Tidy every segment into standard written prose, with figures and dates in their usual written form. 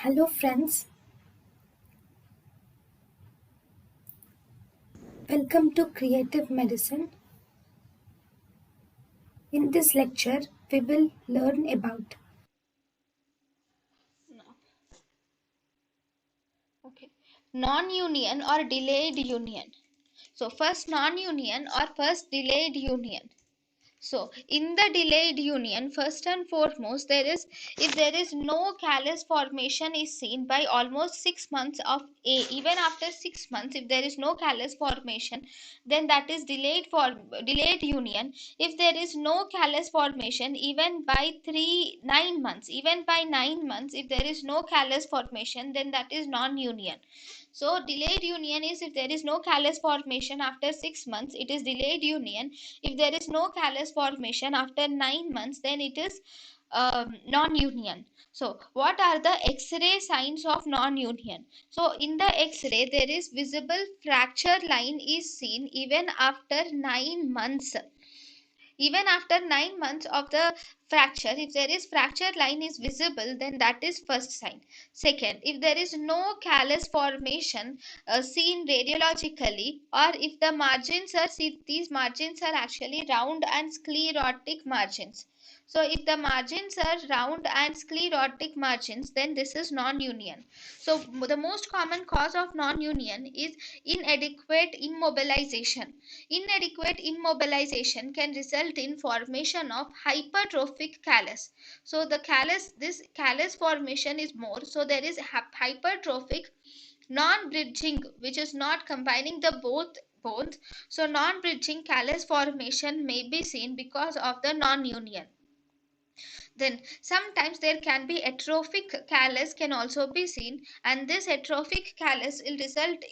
Hello friends, welcome to Creative Medicine. In this lecture, we will learn about No. Okay. Non-union or delayed union. So first non-union or first delayed union. So in the delayed union, first and foremost, if there is no callus formation is seen by almost 6 months of even after 6 months, if there is no callus formation, then that is delayed union. If there is no callus formation, even by 9 months, if there is no callus formation, then that is non-union. So delayed union is if there is no callus formation after 6 months, it is delayed union. If there is no callus formation after 9 months, then it is non-union. So what are the X-ray signs of non-union? So in the X-ray, there is visible fracture line is seen even after 9 months. Even after 9 months of the fracture, if there is fracture line is visible, then that is first sign. Second, if there is no callus formation seen radiologically, or if the margins are, see, these margins are actually round and sclerotic margins. So if the margins are round and sclerotic margins, then this is non-union. So the most common cause of non-union is inadequate immobilization. Inadequate immobilization can result in formation of hypertrophic callus. So this callus formation is more. So there is hypertrophic non-bridging, which is not combining the both bones. So non-bridging callus formation may be seen because of the non-union. Then sometimes there can be atrophic callus can also be seen, and this atrophic callus will result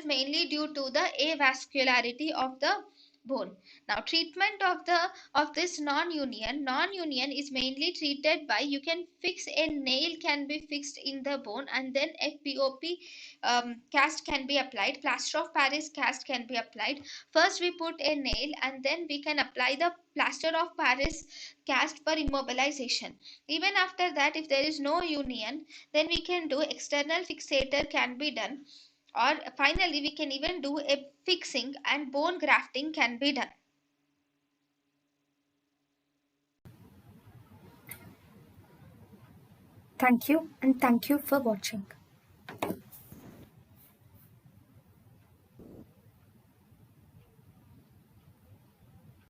mainly due to the avascularity of the bone. Now treatment of this non-union is mainly treated by, you can fix a nail can be fixed in the bone, and then a pop cast can be applied, plaster of paris cast can be applied. First we put a nail, and then we can apply the plaster of paris cast for immobilization. Even after that, if there is no union, then we can do external fixator can be done, or finally we can even do a fixing, and bone grafting can be done. thank you and thank you for watching.